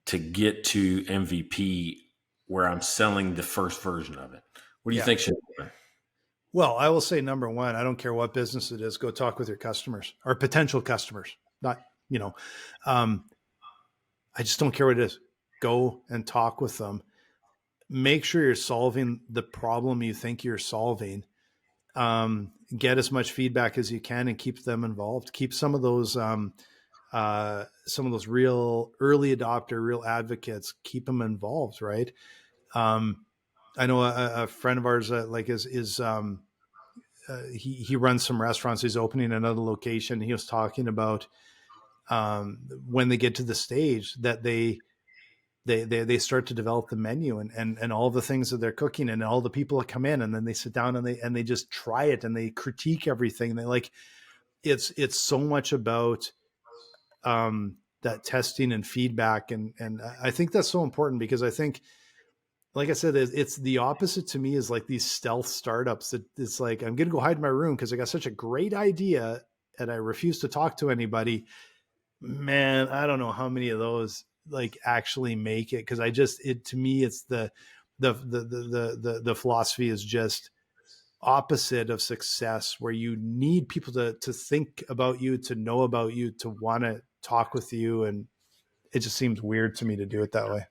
to get to MVP where I'm selling the first version of it. What do you think should happen? Well, I will say number one, I don't care what business it is, go talk with your customers or potential customers. Not, I just don't care what it is. Go and talk with them. Make sure you're solving the problem you think you're solving. Get as much feedback as you can and keep them involved. Keep some of those real early adopter, real advocates, keep them involved. Right. I know a friend of ours, he runs some restaurants. He's opening another location. He was talking about, when they get to the stage that they start to develop the menu and all the things that they're cooking and all the people that come in and then they sit down and they just try it and they critique everything. They like, it's so much about, that testing and feedback. And I think that's so important because I think, like I said, it's the opposite to me is like these stealth startups that it's like, I'm going to go hide in my room because I got such a great idea and I refuse to talk to anybody. Man, I don't know how many of those like actually make it. Cause to me, it's the philosophy is just opposite of success where you need people to think about you, to know about you, to want to talk with you, and it just seems weird to me to do it that way.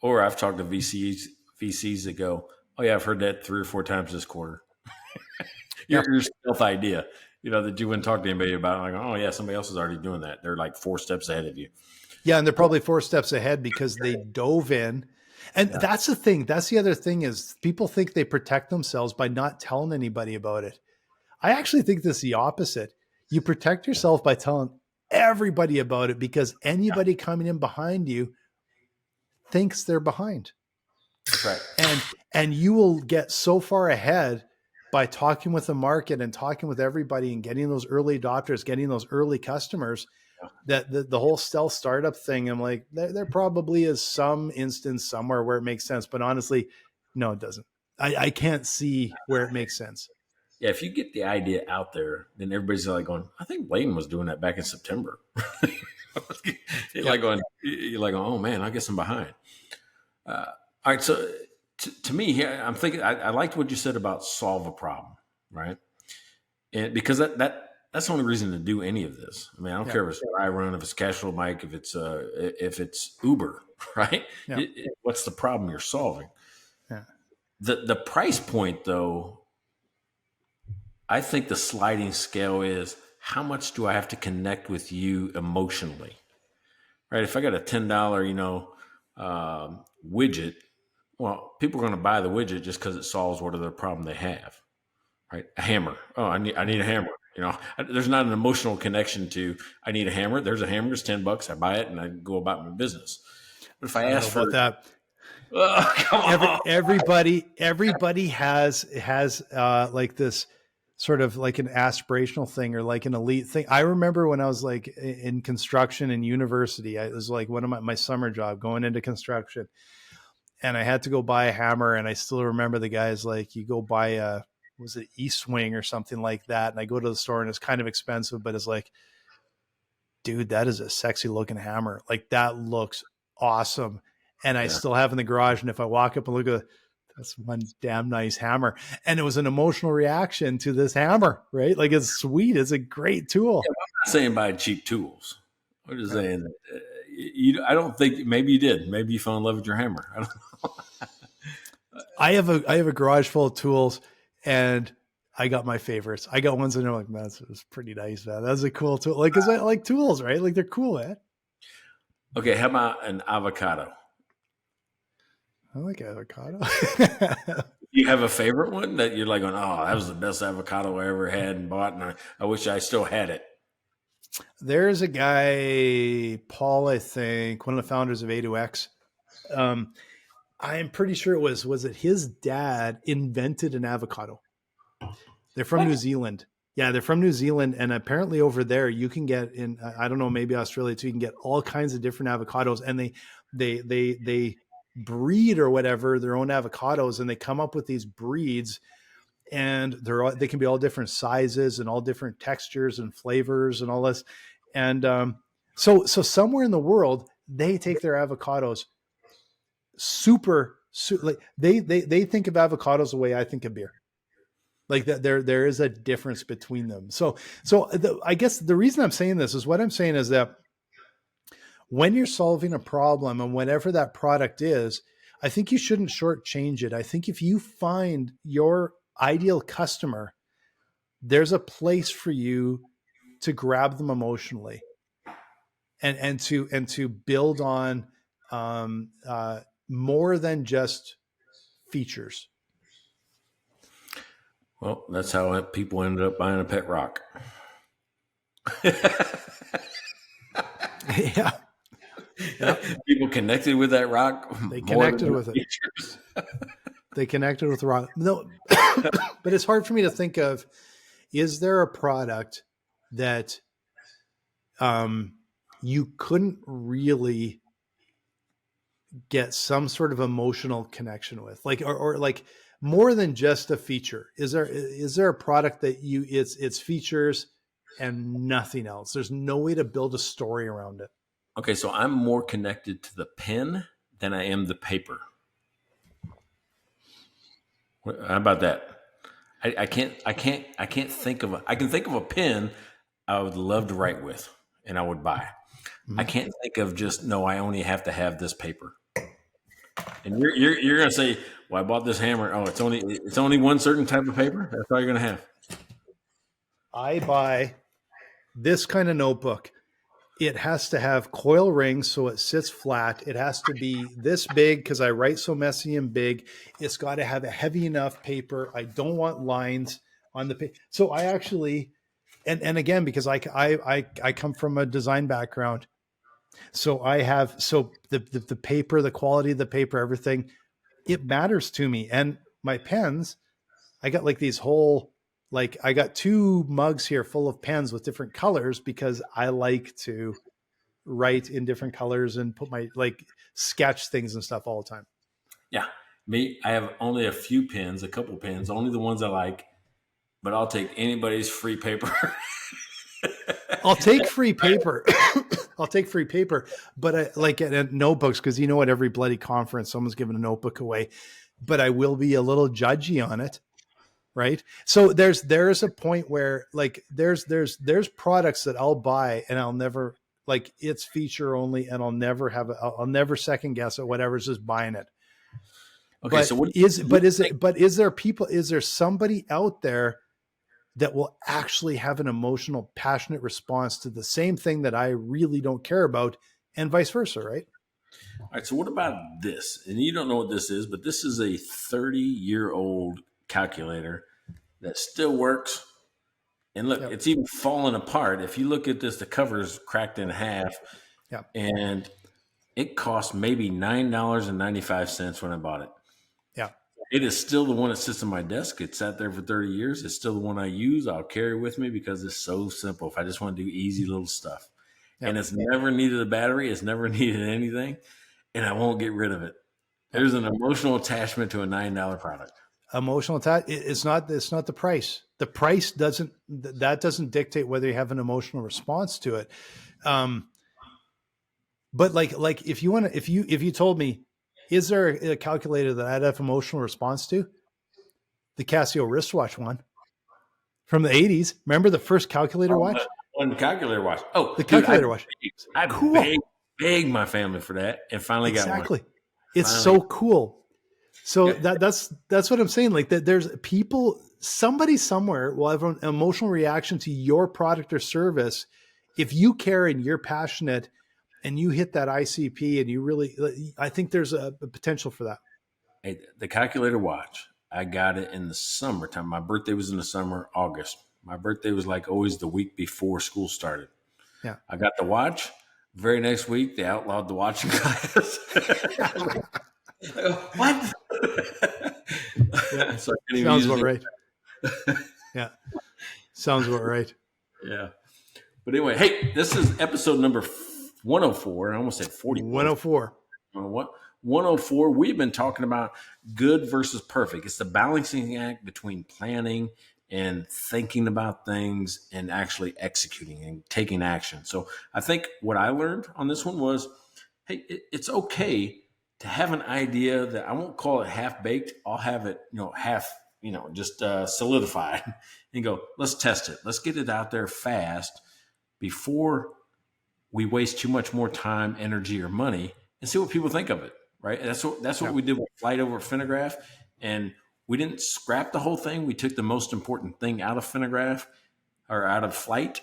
Or I've talked to VCs that go, "Oh yeah, I've heard that 3 or 4 times this quarter." Yeah. Your stealth idea, that you wouldn't talk to anybody about. Like, oh yeah, somebody else is already doing that. They're like 4 steps ahead of you. Yeah, and they're probably 4 steps ahead because they dove in. And that's the thing. That's the other thing is people think they protect themselves by not telling anybody about it. I actually think this is the opposite. You protect yourself by telling everybody about it because anybody coming in behind you thinks they're behind. That's right. And you will get so far ahead by talking with the market and talking with everybody and getting those early adopters, getting those early customers, that the whole stealth startup thing, I'm like, there probably is some instance somewhere where it makes sense. But honestly, no, it doesn't. I can't see where it makes sense. Yeah, if you get the idea out there, then everybody's like going, I think Blaine was doing that back in September. You're like going, oh man, I guess I'm behind. All right, so to me here, I'm thinking I liked what you said about solve a problem, right? And because that's the only reason to do any of this. I mean, I don't care if it's dry run, if it's cash flow Mike, if it's Uber, right? Yeah. What's the problem you're solving? Yeah. The price point, though, I think the sliding scale is how much do I have to connect with you emotionally, right? If I got a $10, widget, well, people are going to buy the widget just because it solves whatever problem they have, right? A hammer. Oh, I need a hammer. There's not an emotional connection to I need a hammer. There's a hammer. It's $10. I buy it and I go about my business. But if I ask for that, come on. everybody has like this sort of like an aspirational thing or like an elite thing. I remember when I was like in construction in university, it was like one of my summer job going into construction, and I had to go buy a hammer. And I still remember the guys like, you go buy was it E-Swing or something like that? And I go to the store and it's kind of expensive, but it's like, dude, that is a sexy looking hammer. Like that looks awesome. And I still have in the garage. And if I walk up and look at it, that's one damn nice hammer. And it was an emotional reaction to this hammer, right? Like it's sweet. It's a great tool. Yeah, I'm not saying buy cheap tools. I'm just saying that I don't think, maybe you did. Maybe you fell in love with your hammer. I don't know. I have a garage full of tools, and I got my favorites. I got ones that are like, man, that's pretty nice, man. That's a cool tool. Like, cause I like tools, right? Like they're cool, man. Okay. How about an avocado? I like avocado. You have a favorite one that you're like, oh, that was the best avocado I ever had and bought, and I wish I still had it. There's a guy, Paul, I think, one of the founders of A2X. I'm pretty sure it was it his dad invented an avocado. They're from New Zealand. Yeah, they're from New Zealand. And apparently over there you can get in, I don't know, maybe Australia too, you can get all kinds of different avocados, and they breed or whatever their own avocados, and they come up with these breeds, and they can be all different sizes and all different textures and flavors and all this. And so somewhere in the world, they take their avocados like they think of avocados the way I think of beer. Like that there is a difference between them. So I guess the reason I'm saying this is what I'm saying is that when you're solving a problem and whatever that product is, I think you shouldn't shortchange it. I think if you find your ideal customer, there's a place for you to grab them emotionally and to build on more than just features. Well, that's how people ended up buying a pet rock. Yeah. People connected with that rock. They connected with it. They connected with the rock. No, but it's hard for me to think of, is there a product that you couldn't really get some sort of emotional connection with, like, or like more than just a feature? Is there a product that it's features and nothing else? There's no way to build a story around it. Okay, so I'm more connected to the pen than I am the paper. How about that? I can't think of I can think of a pen I would love to write with, and I would buy. I can't think of just, no, I only have to have this paper. And you're going to say, well, I bought this hammer. Oh, it's only one certain type of paper. That's all you're going to have. I buy this kind of notebook. It has to have coil rings so it sits flat. It has to be this big because I write so messy and big. It's got to have a heavy enough paper. I don't want lines on the paper. So I actually, and again, because I come from a design background. So I have, so the paper, the quality of the paper, everything, it matters to me. And my pens, I got like these whole, like I got 2 mugs here full of pens with different colors because I like to write in different colors and put my, like, sketch things and stuff all the time. Yeah. Me, I have only a few pens, a couple pens, only the ones I like, but I'll take anybody's free paper. I'll take free paper. I'll take free paper, but I like at notebooks because at every bloody conference, someone's giving a notebook away, but I will be a little judgy on it. Right. So there's a point where like there's products that I'll buy and I'll never, like, it's feature only and I'll never second guess it, whatever's just buying it. Okay. But is there somebody out there that will actually have an emotional, passionate response to the same thing that I really don't care about, and vice versa, right? All right. So what about this? And you don't know what this is, but this is a 30-year-old calculator that still works. And look, It's even falling apart. If you look at this, the cover's cracked in half. Yeah. And it cost maybe $9.95 when I bought it. Yeah. It is still the one that sits on my desk. It sat there for 30 years. It's still the one I use. I'll carry with me because it's so simple. If I just want to do easy little stuff. Yeah. And it's never needed a battery. It's never needed anything. And I won't get rid of it. There's an emotional attachment to a $9 product. Emotional attachment. It's not the price. The price doesn't dictate whether you have an emotional response to it. But like if you told me, is there a calculator that I'd have emotional response to? The Casio wristwatch one from the 80s. Remember the first calculator watch? The calculator watch. Oh, the calculator watch. I begged my family for that and finally got one. Exactly. It's so cool. So that's what I'm saying. Like that, there's somebody somewhere will have an emotional reaction to your product or service. If you care and you're passionate and you hit that ICP and you really, I think there's a potential for that. Hey, the calculator watch, I got it in the summertime. My birthday was in the summer, August. My birthday was like always the week before school started. Yeah. I got the watch. Very next week, they outlawed the watching class. What? Yeah. So sounds about right. Yeah. Sounds about right. Yeah. But anyway, hey, this is episode number 104. I almost said 40. 104. What? 104. We've been talking about good versus perfect. It's the balancing act between planning and thinking about things and actually executing and taking action. So I think what I learned on this one was, hey, it's okay to have an idea that I won't call it half baked. I'll have it, half, just solidified and go, let's test it. Let's get it out there fast before we waste too much more time, energy, or money, and see what people think of it. Right. That's what we did with Flight over Finograph. And we didn't scrap the whole thing. We took the most important thing out of Finograph or out of Flight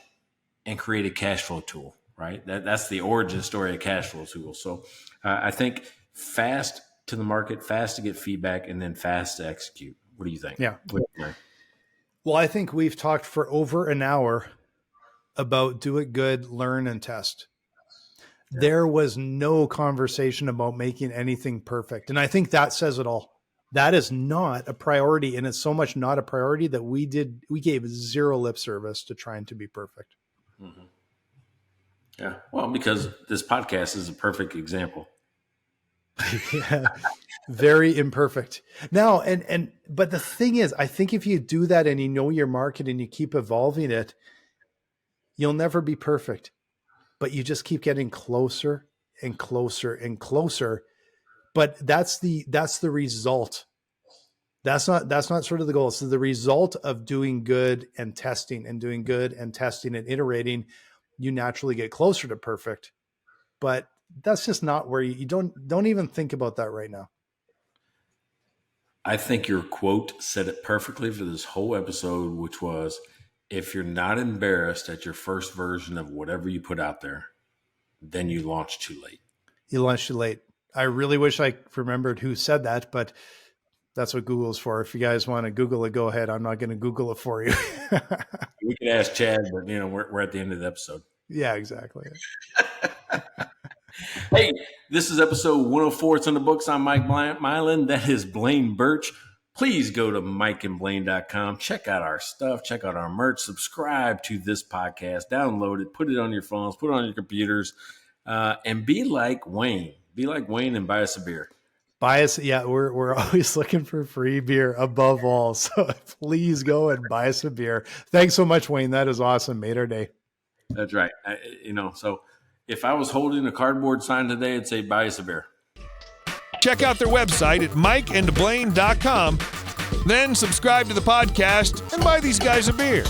and created a cash flow tool. Right. That's the origin story of cash flow tool. So I think fast to the market, fast to get feedback, and then fast to execute. What do you think? Yeah. Well, I think we've talked for over an hour about do it good, learn, and test. Yeah. There was no conversation about making anything perfect. And I think that says it all. That is not a priority. And it's so much not a priority that we gave zero lip service to trying to be perfect. Mm-hmm. Yeah. Well, because this podcast is a perfect example. Yeah, very imperfect. Now, but the thing is, I think if you do that and you know your market and you keep evolving it, you'll never be perfect, but you just keep getting closer and closer and closer. But that's the result. That's not sort of the goal. So the result of doing good and testing and doing good and testing and iterating you naturally get closer to perfect. But that's just not where you don't even think about that right now. I think your quote said it perfectly for this whole episode, which was, if you're not embarrassed at your first version of whatever you put out there, then you launch too late. You launched too late. I really wish I remembered who said that, but that's what Google's for. If you guys want to Google it, go ahead. I'm not going to Google it for you. We could ask Chad, but we're at the end of the episode. Yeah, exactly. Hey, this is episode 104. It's on the books. I'm Mike Mylan. That is Blaine Birch. Please go to mikeandblaine.com. Check out our stuff. Check out our merch. Subscribe to this podcast. Download it. Put it on your phones. Put it on your computers. And be like Wayne. Be like Wayne and buy us a beer. Buy us. Yeah, we're always looking for free beer above all. So please go and buy us a beer. Thanks so much, Wayne. That is awesome. Made our day. That's right. So if I was holding a cardboard sign today, I'd say buy us a beer. Check out their website at mikeandblaine.com. Then subscribe to the podcast and buy these guys a beer.